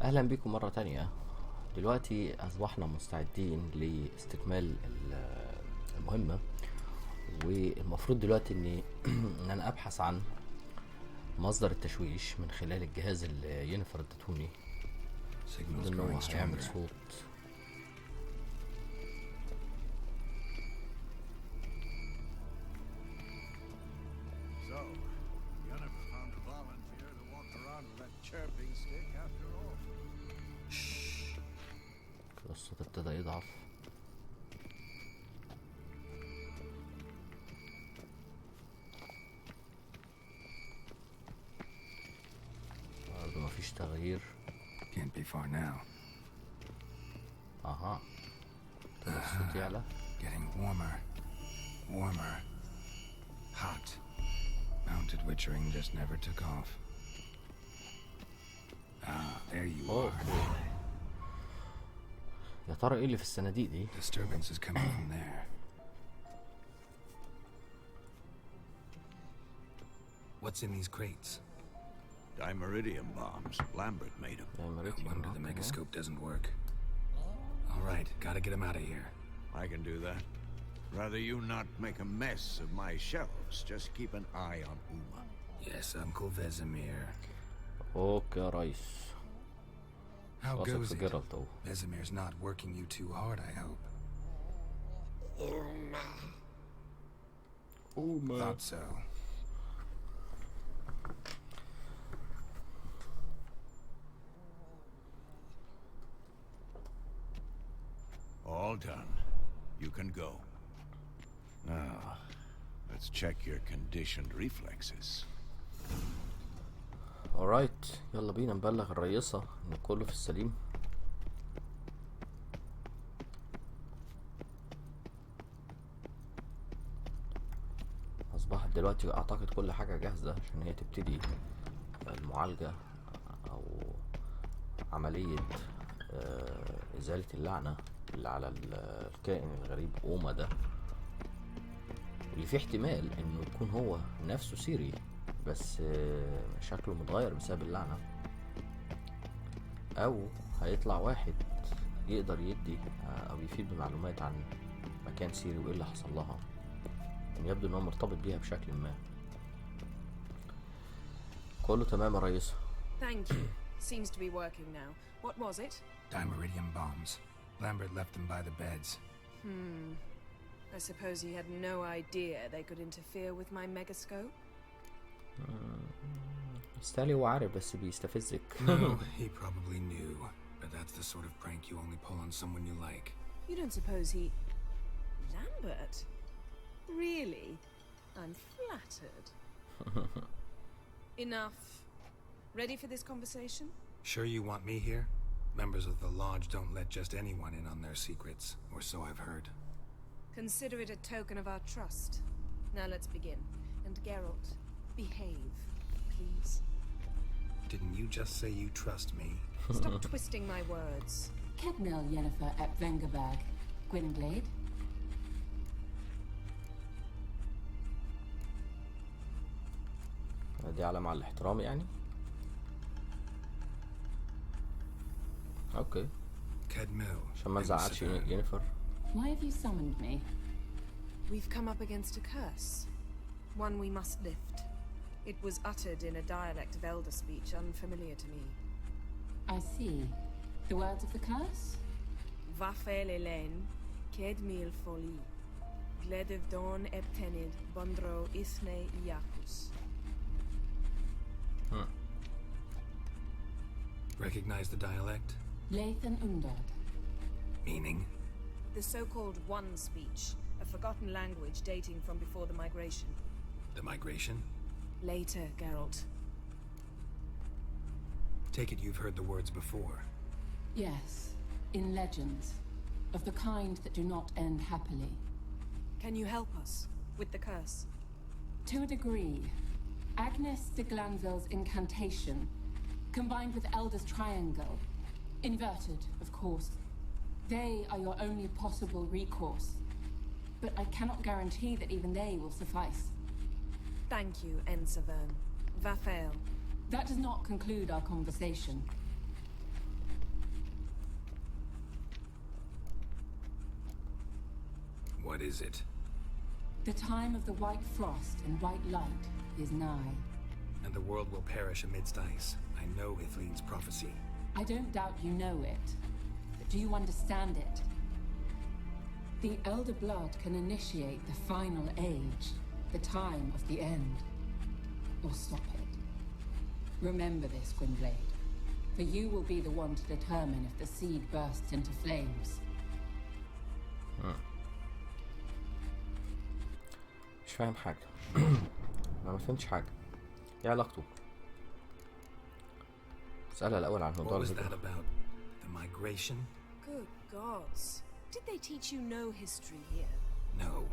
اهلا بكم مرة تانية. دلوقتي اصبحنا مستعدين لاستكمال المهمة، والمفروض دلوقتي ان انا ابحث عن مصدر التشويش من خلال الجهاز اللي ينفر ادتهوني، انه هو هيعمل صوت. الصوت ابتدى يضعف. برضه مفيش تغيير. Can't be far now. اها ابتدى الصوت يعلى. Getting warmer. Hot. Mounted witchering just never took off. There you are. يا ترى ايه اللي في الصناديق دي؟ Disturbance is coming from there. What's in these crates? Dimeridium bombs. Lambert made them. No wonder the megascope doesn't work. All right, gotta get him out of here. I can do that. Rather you not make a mess of my shelves. Just keep an eye on Uma. Yes, Uncle Vesemir. اوكي يا ريس. How goes it? جيرالت. Vesemir's not working you too hard, I hope. Uma. Thought so. All done. You can go. Now, let's check your conditioned reflexes. alright، يلا بينا نبلغ الرئيسة ان كله في السليم. اصبحت دلوقتي اعتقد كل حاجة جاهزة عشان هي تبتدي المعالجة او عملية ازالة اللعنة اللي على الكائن الغريب اوما ده، واللي فيه احتمال انه يكون هو نفسه سيري بس شكله متغير بسبب اللعنة، او هيطلع واحد يقدر يدي او يفيد بمعلومات عن مكان سيري وايه اللي حصل لها. يبدو انه مرتبط بيها بشكل ما. كله تمام يا ريس. Thank you. Seems to be working now. What was it? Dimeridium bombs. Lambert left them by the beds. I suppose he had no idea they could interfere with my megascope. استالي هو عارف بس بيستفزك. No, he probably knew. But that's the sort of prank you only pull on someone you like. You don't suppose he... Lambert? Really? I'm flattered. Enough. Ready for this conversation? Sure you want me here? Members of the Lodge don't let just anyone in on their secrets, or so I've heard. Consider it a token of our trust. Now let's begin. And Geralt, behave, please. Didn't you just say you trust me? Stop twisting my words. Kedmil Yennefer at Vengerberg, Gwynglade. دي علامة على الاحترام يعني. اوكي. Kedmil. عشان ما نزعلش ينفر. Why have you summoned me? We've come up against a curse. One we must lift. It was uttered in a dialect of elder speech unfamiliar to me. I see. The words of the curse? Vafel Elen, Kedmil Foli, Gledev Don Eptenid, Bondro Isne Iakus. Recognize the dialect? Lathan Undad. Meaning? The so-called One speech, a forgotten language dating from before the migration. The migration? Later, Geralt. Take it you've heard the words before. Yes, in legends, of the kind that do not end happily. Can you help us with the curse? To a degree, Agnes de Glanville's incantation, combined with Elder's triangle, inverted, of course. They are your only possible recourse, but I cannot guarantee that even they will suffice. Thank you, Ensavern. Vafel. That does not conclude our conversation. What is it? The time of the white frost and white light is nigh. And the world will perish amidst ice. I know Ithleen's prophecy. I don't doubt you know it, but do you understand it? The Elder Blood can initiate the final age, the time of the end, or stop it. Remember this, Gwynblade, for you will be the one to determine if the seed bursts into flames. مش فاهم حاجة. ما فهمتش حاجة. ايه علاقته؟ اسألها الأول عن موضوع What was الهجرة. that about? The migration? Good gods. Did they teach you no history here? No.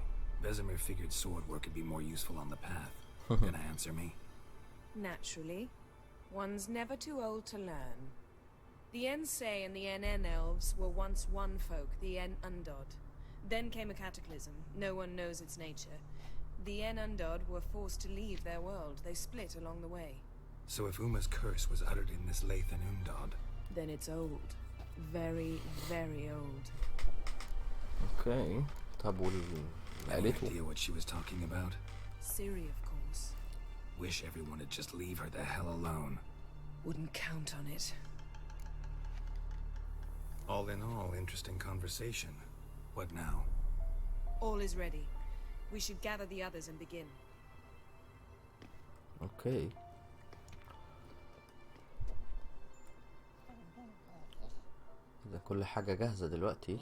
Vesemir figured sword work could be more useful on the path. Gonna answer me? Naturally. One's never too old to learn. The Ensei and the NN elves were once one folk, the En Undod. Then came a cataclysm. No one knows its nature. The En Undod were forced to leave their world. They split along the way. So if Uma's curse was uttered in this Lathan Undod, Then it's old. Very, very old. اوكي. طب any عيلته؟ idea what she was talking about? Siri, of course. Wish everyone would just leave her the hell alone. Wouldn't count on it. All in all, interesting conversation. What now? All is ready. We should gather the others and begin. اوكي. إذا كل حاجة جاهزة دلوقتي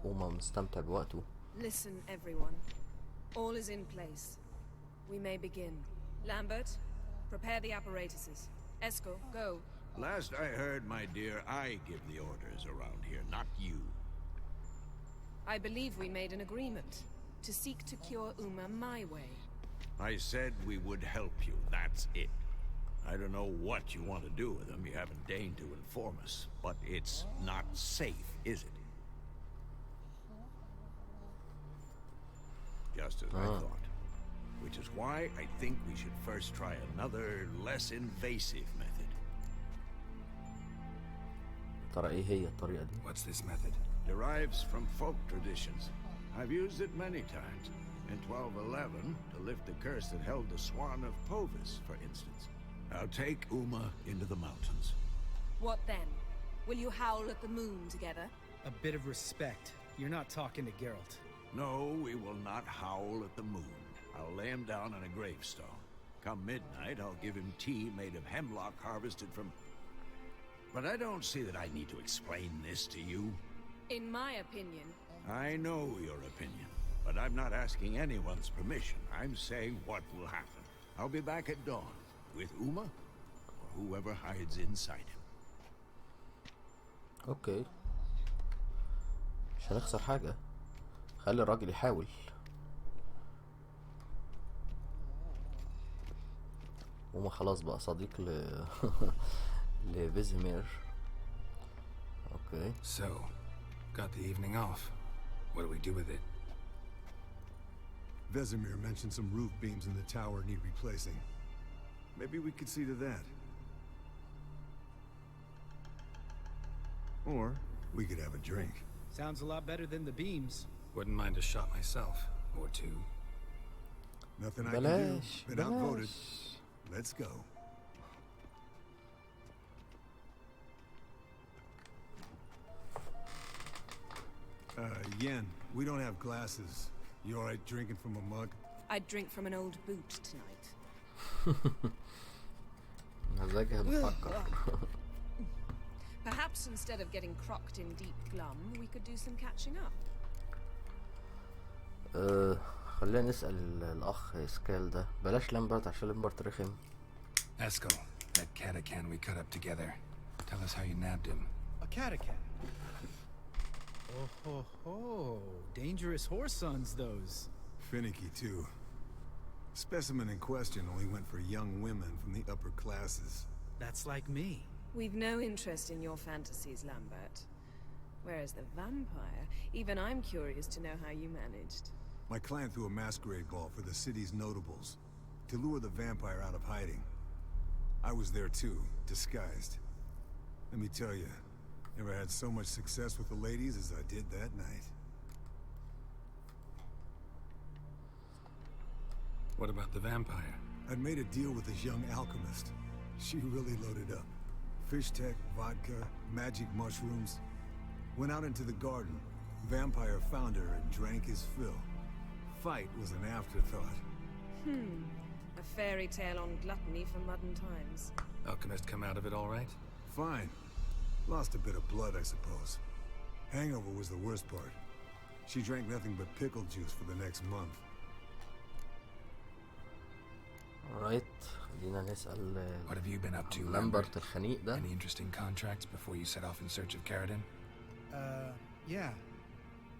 وما مستمتع بوقته. Listen, everyone. All is in place. We may begin. Lambert, prepare the apparatuses. Esco, go. Last I heard, my dear, I give the orders around here, not you. I believe we made an agreement to seek to cure Uma my way. I said we would help you, that's it. I don't know what you want to do with them, you haven't deigned to inform us, but it's not safe, is it? Just as I thought. Which is why I think we should first try another, less invasive method. ترى ايه هي الطريقة دي؟ What's this method? Derives from folk traditions. I've used it many times. In 1211, to lift the curse that held the Swan of Povis, for instance. I'll take Uma into the mountains. What then? Will you howl at the moon together? A bit of respect. You're not talking to Geralt. No, we will not howl at the moon. I'll lay him down on a gravestone. Come midnight, I'll give him tea made of hemlock harvested from... But I don't see that I need to explain this to you. In my opinion, I know your opinion, but I'm not asking anyone's permission. I'm saying what will happen. I'll be back at dawn, with Uma, or whoever hides inside him. اوكي. مش هنخسر حاجة. خلي الراجل يحاول. وما خلاص بقى صديق لفيزيمير. اوكي. So, got the evening off. What do we do with it? Vesemir mentioned some roof beams in the tower need replacing. Maybe we could see to that. Or we could have a drink. Sounds a lot better than the beams. Wouldn't mind a shot myself, or two. Nothing I can do. بلاش Been outvoted. بلاش. Let's go. Yen, we don't have glasses. You alright drinking from a mug? I'd drink from an old boot tonight. مزاجها بتفكر. Perhaps instead of getting crocked in deep glum, we could do some catching up. خلينا نسأل الأخ سكال ده. بلاش لامبرت عشان لامبرت رخم. Esco, that catacan we cut up together. Tell us how you nabbed him. A catacan. Oh ho ho. Dangerous horse sons, those. Finicky, too. Specimen in question only went for young women from the upper classes. That's like me. We've no interest in your fantasies, Lambert. Whereas the vampire, even I'm curious to know how you managed. My client threw a masquerade ball for the city's notables to lure the vampire out of hiding. I was there too, disguised. Let me tell you, Never had so much success with the ladies as I did that night. What about the vampire? I'd made a deal with this young alchemist. She really loaded up. Fish tech, vodka, magic mushrooms. Went out into the garden. Vampire found her and drank his fill. Fight was an afterthought. A fairy tale on gluttony for modern times. Alchemist come out of it all right? Fine. Lost a bit of blood, I suppose. Hangover was the worst part. She drank nothing but pickle juice for the next month. alright خلينا نسأل What have you been up to, لامبرت الخنيق ده. Any interesting contracts before you set off in search of Caradin? Yeah.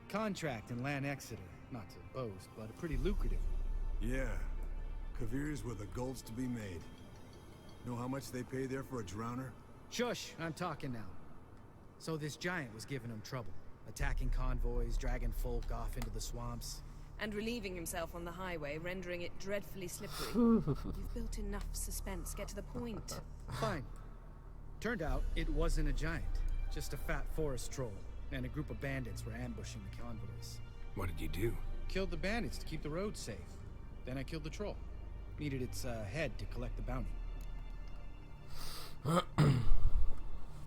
Contract in Lan Exeter. Not to boast, but pretty lucrative. Yeah. Kavir's were the golds to be made. Know how much they pay there for a drowner? Shush, I'm talking now. So this giant was giving him trouble. Attacking convoys, dragging folk off into the swamps. And relieving himself on the highway, rendering it dreadfully slippery. You've built enough suspense. Get to the point. Fine. Turned out it wasn't a giant. Just a fat forest troll. And a group of bandits were ambushing the convoys. What did you do? Killed the bandits to keep the roads safe. Then I killed the troll. Needed its head to collect the bounty.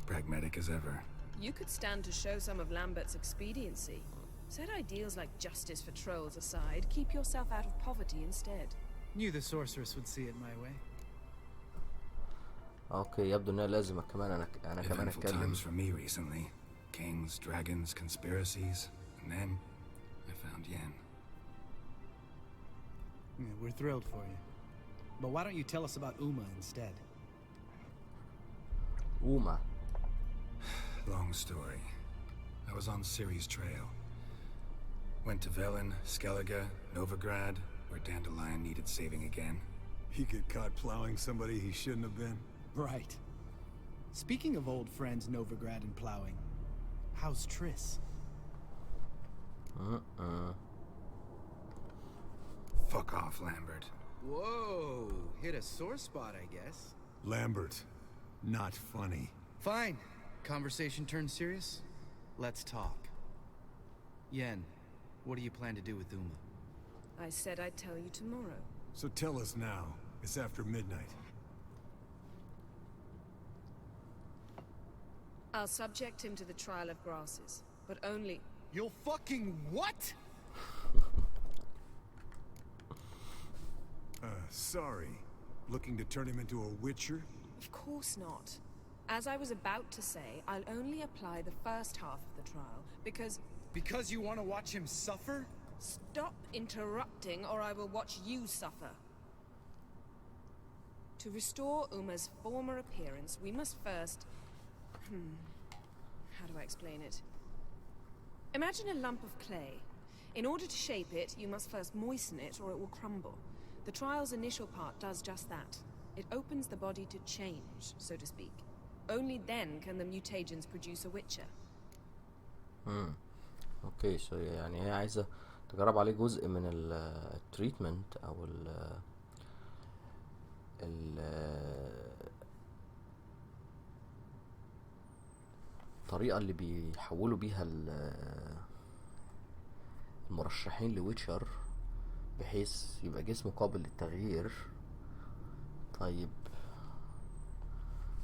Pragmatic as ever. You could stand to show some of Lambert's expediency. Set ideals like justice for trolls aside, keep yourself out of poverty instead. Knew the sorceress would see it my way. اوكي يبدو ان لازم كمان انا كمان Eventful اتكلم. times for me recently. Kings, dragons, conspiracies, and then I found Yen. Yeah, we're thrilled for you. But why don't you tell us about Uma instead? Uma. Long story. I was on Ciri's trail. Went to Velen, Skellige, Novigrad, where Dandelion needed saving again. He get caught plowing somebody he shouldn't have been? Right. Speaking of old friends Novigrad and plowing, how's Triss? Fuck off, Lambert. Whoa, hit a sore spot, I guess. Lambert. Not funny. Fine. Conversation turned serious? Let's talk. Yen, what do you plan to do with Uma? I said I'd tell you tomorrow. So tell us now. It's after midnight. I'll subject him to the trial of grasses, but only... You'll fucking what? Sorry. Looking to turn him into a witcher? Of course not. As I was about to say, I'll only apply the first half of the trial, because... Because you want to watch him suffer? Stop interrupting, or I will watch you suffer. To restore Uma's former appearance, we must first... How do I explain it? Imagine a lump of clay. In order to shape it, you must first moisten it, or it will crumble. The trial's initial part does just that. It opens the body to change, so to speak. Only then can the mutagens produce a witcher. اوكي سو يعني هي عايزة تجرب عليه جزء من التريتمنت او الطريقة اللي بيحولوا بيها المرشحين لويتشر بحيث يبقى جسمه قابل للتغيير. طيب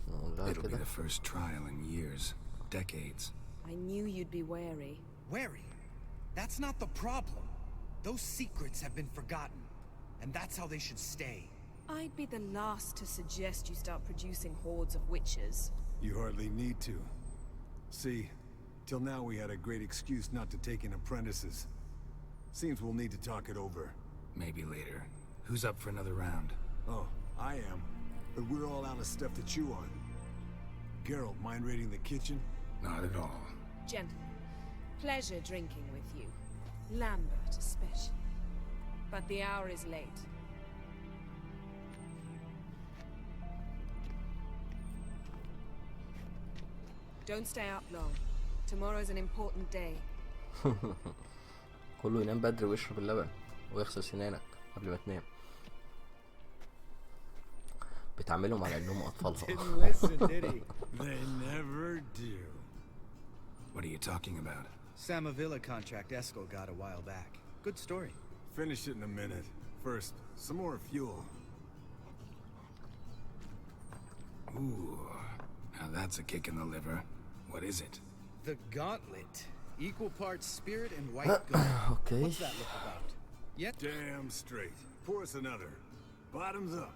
نقول لها It'll be كده. the first trial in years, decades. I knew you'd be wary. Wary? That's not the problem. Those secrets have been forgotten, and that's how they should stay. I'd be the last to suggest you start producing hordes of witches. You hardly need to. See, till now we had a great excuse not to take in apprentices. Seems we'll need to talk it over. Maybe later. Who's up for another round? Oh, I am. But we're all out of stuff to chew on. Geralt, mind raiding the kitchen? Not at all. Gentlemen, pleasure drinking with you. Lambert especially. But the hour is late. Don't stay up long. Tomorrow's an important day. كله ينام بدري ويشرب اللبن ويغسل سنانك قبل ما تنام. بتعملهم على انهم اطفالها. Didn't listen, did he? They never do. What are you talking about? Samavilla contract Eskel got a while back. Good story. Finish it in a minute. First, some more fuel. Ooh, now that's a kick in the liver. What is it? The Gauntlet. Equal parts spirit and white gold. Okay. What's that look about? Yet Damn straight. Pour us another. Bottoms up.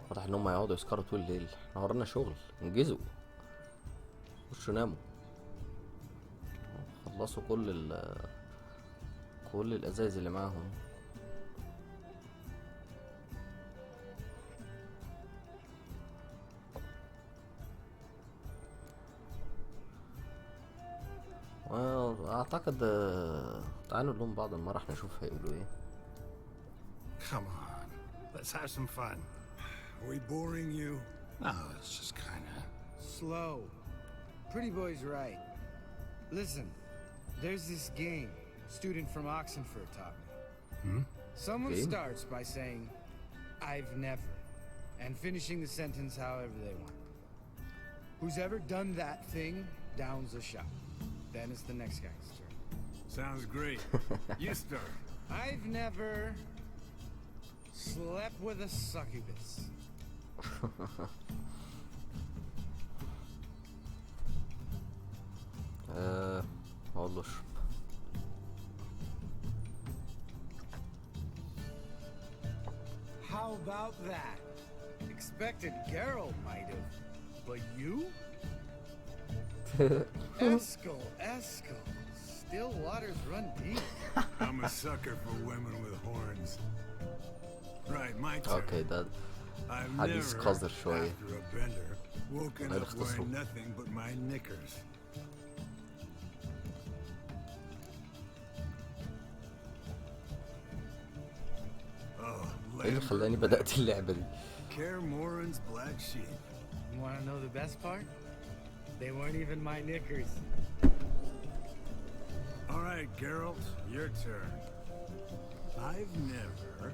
واضح ان هم يقعدوا يسكروا طول الليل. احنا ورانا شغل. انجزوا. خشوا ناموا. خلصوا كل الازايز اللي معاهم. اعتقد تعالوا نلوم بعض المرة نشوف هيقولوا ايه. Come on, let's have some fun. Are we boring you? No, it's just kinda... Slow. Pretty boy's right. Listen, there's this game student from Oxenford taught me. Someone Game? starts by saying, I've never, and finishing the sentence however they want. Who's ever done that thing downs a shot. Then it's the next guy's turn. Sounds great. You start. I've never slept with a succubus. اقول له اشرب. How about that? Expected Geralt might have, but you? Eskel. Still waters run deep. I'm a sucker for women with horns. Right, my turn. اوكي ده I've حديث never, قذر شوية. after a bender, woken غير up اختصره. wearing nothing but my knickers. Oh, ايه اللي خلاني بدأت اللعبة دي؟ Kaer Morhen's black sheep. You want to know the best part? They weren't even my knickers. All right, Geralt, your turn. I've never...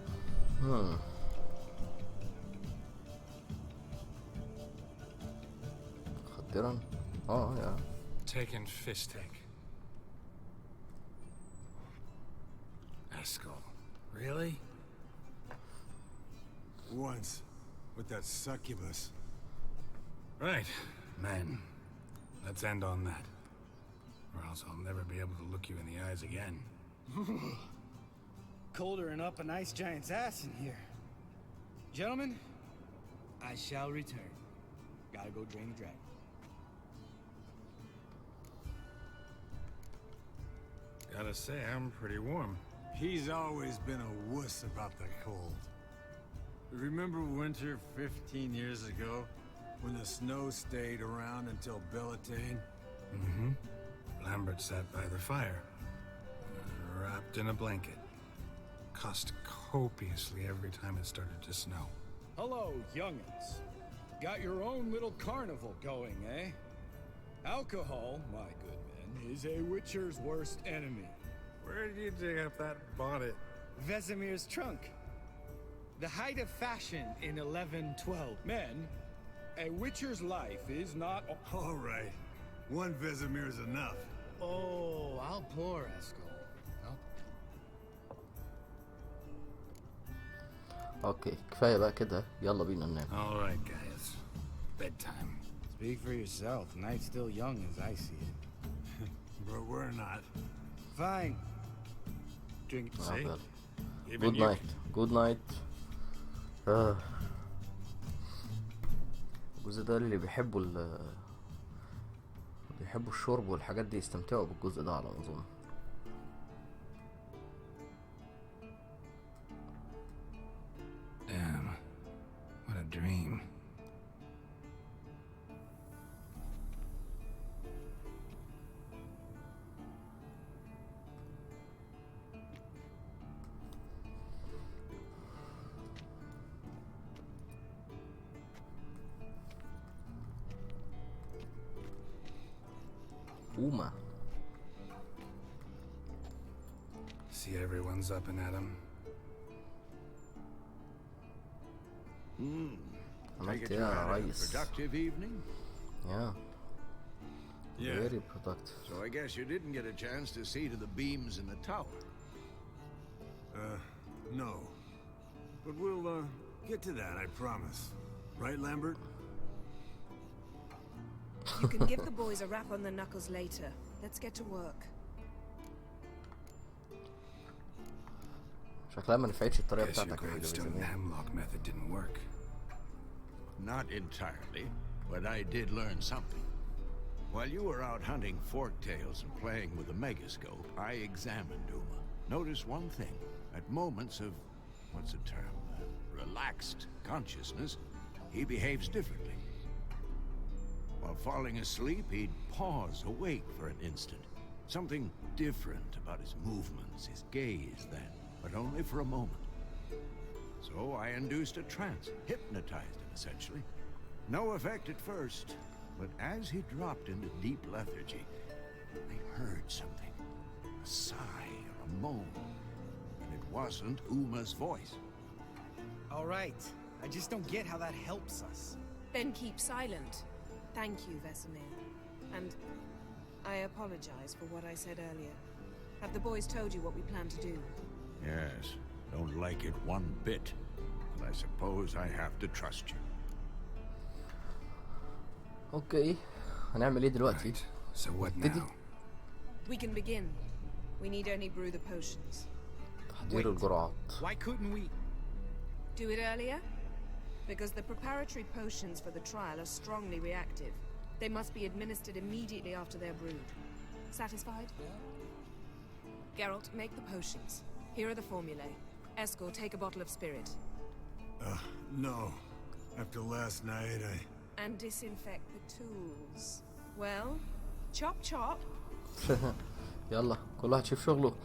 خطيرا. يا Taken Fistek. Eskel. Really? Once, with that succubus. Right, men. Let's end on that. Or else I'll never be able to look you in the eyes again. Colder and up an ice giant's ass in here. Gentlemen, I shall return. Gotta go drain the dragon. Gotta say, I'm pretty warm. He's always been a wuss about the cold. Remember winter 15 years ago? When the snow stayed around until Bellatane? Mm-hmm. Lambert sat by the fire, wrapped in a blanket. Cussed copiously every time it started to snow. Hello, young'uns. Got your own little carnival going, eh? Alcohol, my good men, is a witcher's worst enemy. Where did you dig up that bonnet? Vesemir's trunk. The height of fashion in 1112. Men, a witcher's life is not... All right. One Vesemir's enough. Oh, I'll pour, Eskel. اوكي كفاية بقى كده. يلا بينا ننام. All right, guys. Bedtime. Speak for yourself. Night's still young as I see it. But we're not. Fine. Drink it. See? يلا. Even جود you نايت. جود نايت. الجزء ده اللي بيحبوا الشرب والحاجات دي يستمتعوا بالجزء ده على ما اظن. Damn. What a dream. Uma. See everyone's up and at 'em. Take عملت it ايه you يا had a ريس؟ productive evening? Yeah. Yeah. Very productive. So I guess you didn't get a chance to see to the beams in the tower. No. But we'll, get to that, I promise. Right, Lambert? You can give the boys a rap on the knuckles later. Let's get to work. شكلها ما نفعتش الطريقة Guess your بتاعتك يا حاج gravestone بنزامين. hemlock method didn't work. Not entirely, but I did learn something. While you were out hunting forktails and playing with the megascope, I examined Uma. Noticed one thing. At moments of, what's the term, relaxed consciousness, he behaves differently. While falling asleep, he'd pause awake for an instant. Something different about his movements, his gaze then, but only for a moment. So I induced a trance, hypnotized him essentially. No effect at first, but as he dropped into deep lethargy, I heard something. A sigh or a moan. And it wasn't Uma's voice. All right. I just don't get how that helps us. Then keep silent. Thank you, Vesemir. And I apologize for what I said earlier. Have the boys told you what we plan to do? Yes, don't like it one bit. But I suppose I have to trust you. اوكي هنعمل ايه دلوقتي؟ Right. So what Did now? We can begin. We need only brew the potions. تحضير الجرعات. Why couldn't we? Do it earlier? Because the preparatory potions for the trial are strongly reactive. They must be administered immediately after they're brewed. Satisfied? Geralt, make the potions. Here are the formulae. Eskel, take a bottle of spirit. No. After last night, And disinfect the tools. Well, chop chop. يلا كل واحد يشوف شغله.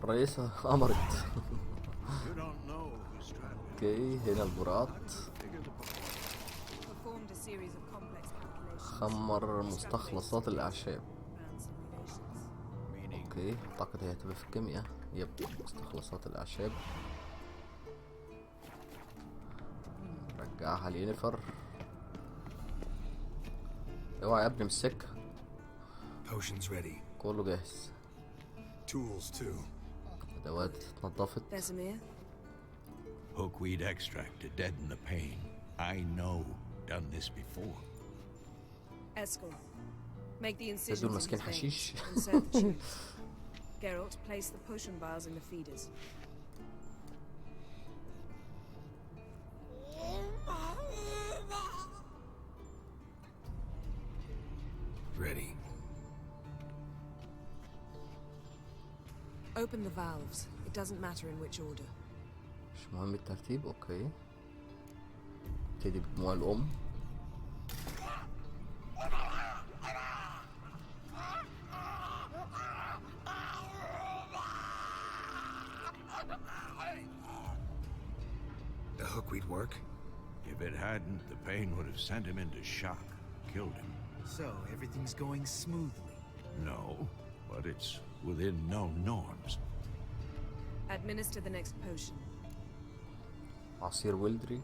الرئيسة أمرت. You don't know who's trapped. اوكي هنا الجرعات. Performed a series of complex calculations. خمر مستخلصات الأعشاب. Ran simulations. اوكي أعتقد هي هتبقى في الكيمياء. يب مستخلصات الأعشاب. رجعها لينيفر. اوعى يا ابني من السكة. potions ready. كله جاهز. Tools too. أدوات اتنضفت. Vesemir, Hookweed extract to deaden the pain. I know. Done this before. Eskel, make the incisions تدول in ماسكين his حشيش. veins. Insert the tube. Geralt, place the potion vials in the feeders. Ready. Open the valves. It doesn't matter in which order. مش مهم الترتيب. اوكي ابتدي بدموع الأم. The hookweed work? If it hadn't, the pain would have sent him into shock, killed him. So, everything's going smoothly. No, but it's within known norms. Administer the next potion. عصير ويلدري.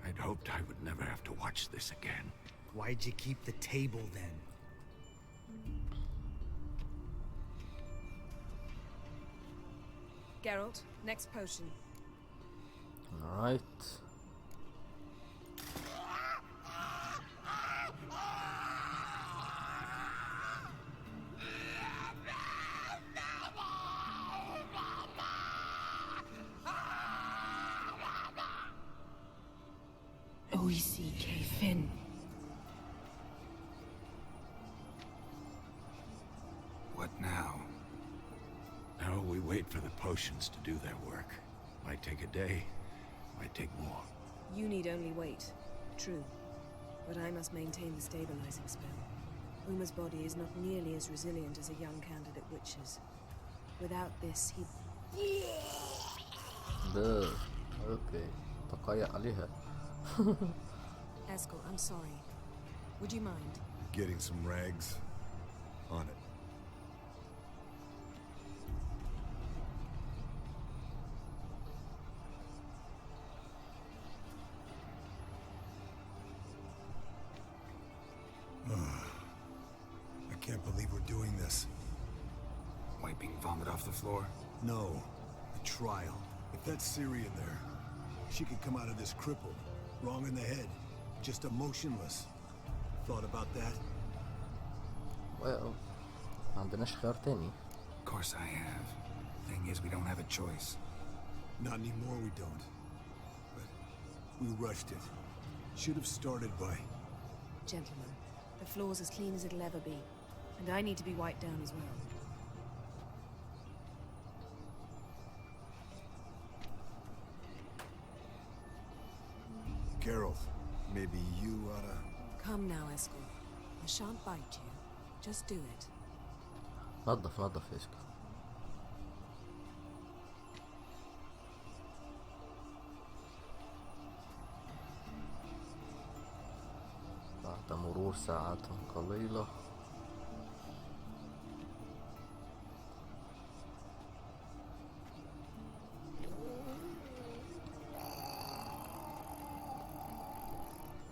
I'd hoped I would never have to watch this again. Why'd you keep the table then? Geralt, next potion. Alright. O-E-C-K, Finn. What now? Now we wait for the potions to do their work. Might take a day, might take more. You need only wait. True. But I must maintain the stabilizing spell. Uma's body is not nearly as resilient as a young candidate witch's. Without this, he... ده اوكي تقيأ عليها Eskel, I'm sorry. Would you mind? Getting some rags? On it. I can't believe we're doing this. Wiping vomit off the floor? No, the trial. If that's Ciri in there, she could come out of this crippled, wrong in the head, just emotionless. Thought about that? well ما عندناش خيار تاني. Of course I have. Thing is, we don't have a choice. Not anymore, we don't. But we rushed it. Should have started by... Gentlemen, the floor's as clean as it'll ever be. And I need to be wiped down as well. Carol, maybe you oughta... Come now, Eskel. I shan't bite you. Just do it. نظف نظف اسكت. بعد مرور ساعات قليلة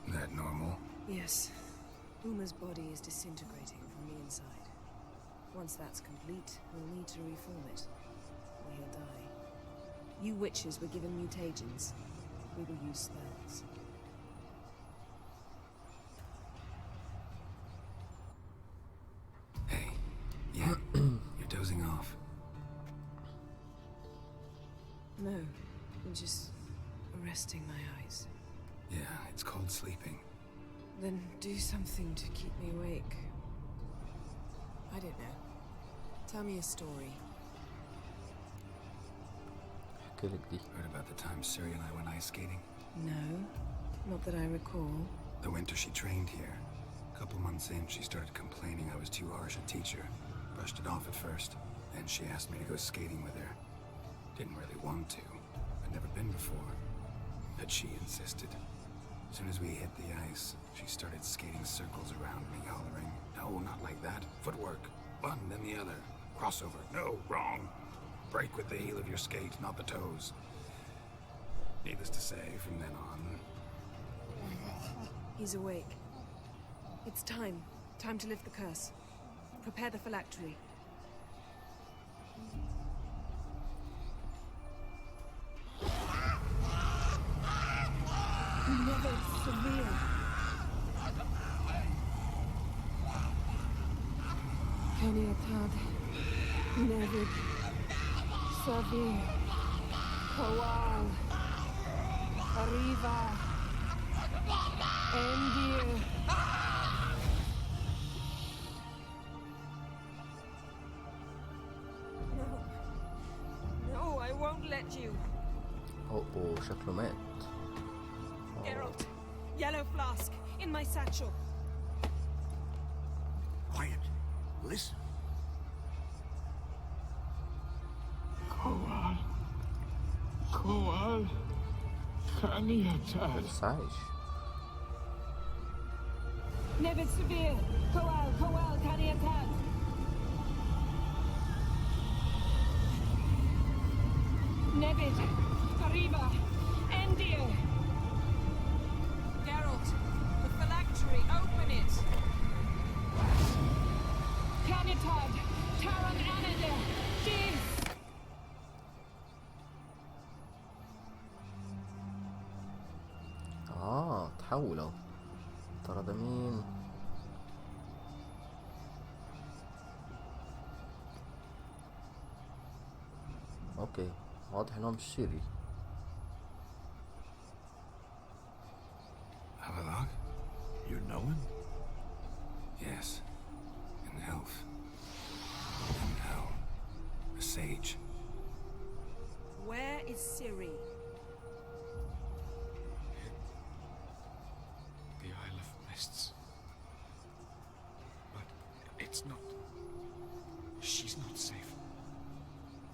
That normal? Yes. Uma's body is disintegrating from the inside. Once that's complete, we'll need to reform it, or he'll die. You witches were given mutagens. We will use spells. Hey, yeah, you're dozing off. No, I'm just resting my eyes. Yeah, it's called sleeping. Then do something to keep me awake. I don't know. Tell me a story. احكي لك دي. Heard about the time Ciri and I went ice skating? No, not that I recall. The winter she trained here. A couple months in, she started complaining I was too harsh a teacher. Brushed it off at first. Then she asked me to go skating with her. Didn't really want to. I'd never been before. But she insisted. As soon as we hit the ice, she started skating circles around me, hollering, "No, not like that. Footwork. One, then the other. Crossover. No, wrong. Break with the heel of your skate, not the toes." Needless to say, from then on... He's awake. It's time. Time to lift the curse. Prepare the phylactery. Never severe. Kaniatad. Never severe. Kawal. Arriva. Endir. No. No, I won't let you. أوه شكله مات. Geralt, yellow flask, in my satchel. Quiet. Listen. Koal. Kaniatad. لسه عايش. Nevid severe. Koal, Kaniatad. Nevid, Arriba, Endir. Geralt, the phylactery, open it. Kaniatad, Taran Anada, Dis. تحولوا. ترى ده مين؟ اوكي واضح انه مش سيري. Have a log? You know him? Yes. An elf. And now, a sage. Where is Ciri? The Isle of Mists. But it's not... She's not safe.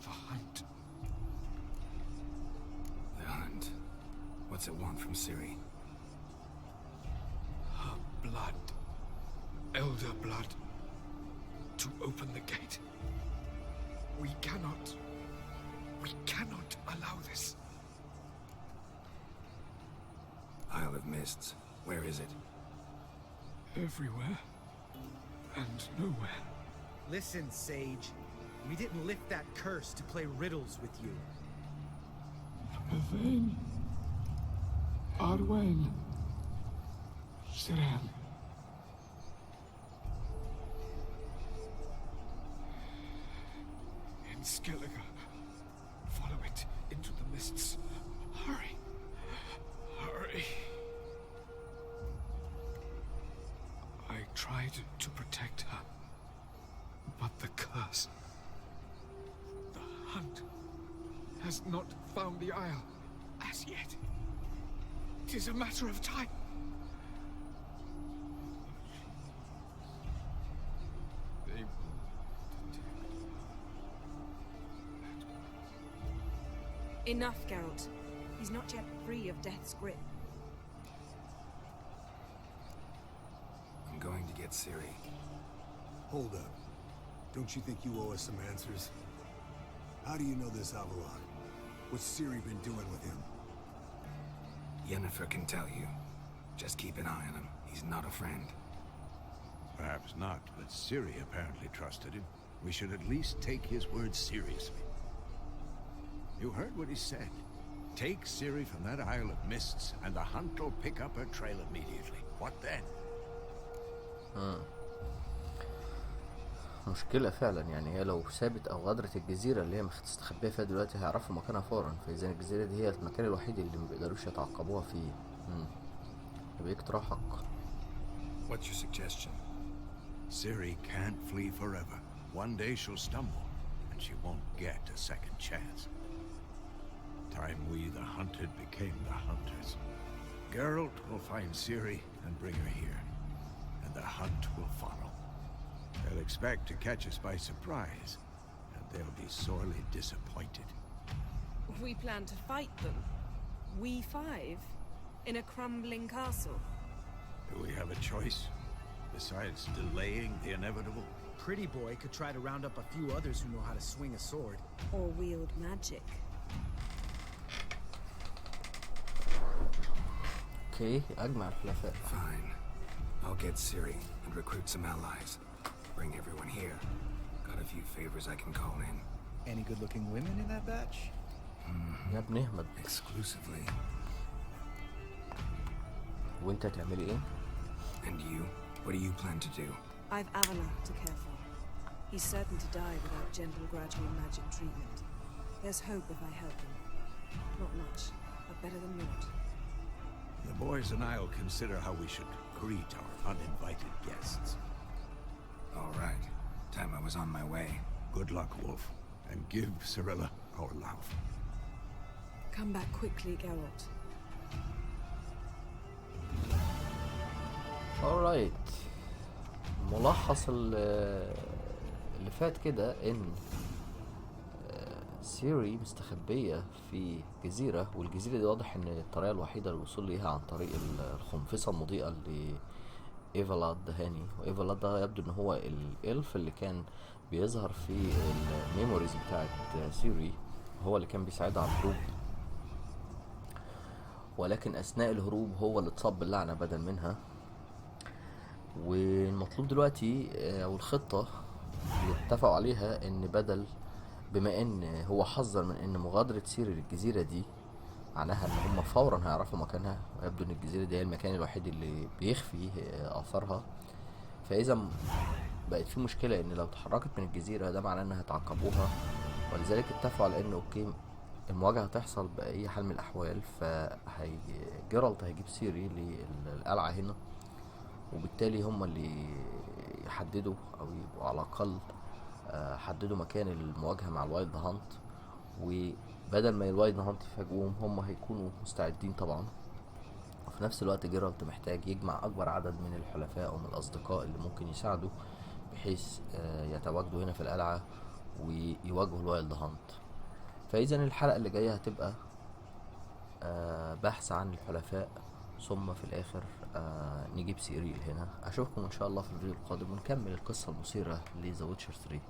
The hunt. The hunt. What's it want from Ciri? blood. Elder blood. To open the gate. We cannot allow this. Isle of Mists. Where is it? Everywhere. And nowhere. Listen, Sage. We didn't lift that curse to play riddles with you. Yvain. Arwen. Siren. In Skellige. Follow it into the mists. Hurry. Hurry. I tried to protect her. But the curse. The hunt has not found the Isle as yet. It is a matter of time. They will detect. Enough, Geralt. He's not yet free of death's grip. I'm going to get Ciri. Hold up. Don't you think you owe us some answers? How do you know this Avalon? What's Ciri been doing with him? Yennefer can tell you. Just keep an eye on him. He's not a friend. Perhaps not, but Ciri apparently trusted him. We should at least take his words seriously. You heard what he said. Take Ciri from that Isle of Mists, and the hunt will pick up her trail immediately. What then? مشكلة فعلا، يعني هي لو سابت او غادرت الجزيرة اللي هي مستخبية فيها دلوقتي هيعرفوا مكانها فورا، فاذا الجزيرة دي هي المكان الوحيد اللي ما بيقدروش يتعقبوها فيه. يبقى اقتراحك. What's your suggestion? Ciri can't flee forever. One day she'll stumble, and she won't get a second chance. Time we, the hunted, became the hunters. Geralt will find Ciri and bring her here, and the hunt will follow. They'll expect to catch us by surprise, and they'll be sorely disappointed. We plan to fight them. We five? In a crumbling castle? Do we have a choice? Besides delaying the inevitable? Pretty Boy could try to round up a few others who know how to swing a sword. Or wield magic. اوكي، اجمع الحلفاء. Fine. I'll get Ciri and recruit some allies. Bring everyone here. Got a few favors I can call in. Any good-looking women in that batch? يا ابن احمد. Exclusively. وانت هتعملي ايه؟ And you? What do you plan to do? I've Avalon to care for. He's certain to die without gentle, gradual magic treatment. There's hope if I help him. Not much, but better than naught. The boys and I'll consider how we should greet our uninvited guests. All right. Time I was on my way. Good luck, Wolf, and give Cirilla our love. Come back quickly, Geralt. alright. ملخص اللي فات كده ان سيري مستخبية في جزيرة، والجزيرة دي واضح ان الطريقة الوحيدة للوصول ليها عن طريق الخنفسة المضيئة اللي ايفالاد هاني. وايفالاد ده يبدو ان هو الالف اللي كان بيظهر في الميموريز بتاعت سيري، هو اللي كان بيساعدها على الهروب، ولكن اثناء الهروب هو اللي اتصاب باللعنة بدل منها. والمطلوب دلوقتي او الخطة اللي اتفقوا عليها ان بدل بما ان هو حذر من ان مغادرة سيري للجزيرة دي معناها ان هم فورا هيعرفوا مكانها، ويبدو ان الجزيرة دي هي المكان الوحيد اللي بيخفي اثارها، فاذا بقت في مشكلة ان لو تحركت من الجزيرة ده معناه انها هيتعقبوها، ولذلك اتفقوا على ان اوكي المواجهة هتحصل بأي حال من الاحوال، جيرالت هيجيب سيري للقلعة هنا، وبالتالي هم اللي يحددوا او يبقوا على الاقل حددوا مكان المواجهة مع الوايلد هانت، وبدل ما الوايلد هانت يفاجئوهم هم هيكونوا مستعدين طبعا. وفي نفس الوقت جيرالت محتاج يجمع اكبر عدد من الحلفاء ومن الاصدقاء اللي ممكن يساعدوا بحيث يتواجدوا هنا في القلعة ويواجهوا الوايلد هانت. فاذا الحلقة اللي جاية هتبقى بحث عن الحلفاء ثم في الاخر نجيب سيريل هنا. اشوفكم ان شاء الله في الفيديو القادم ونكمل القصة المثيرة لذا ويتشر 3.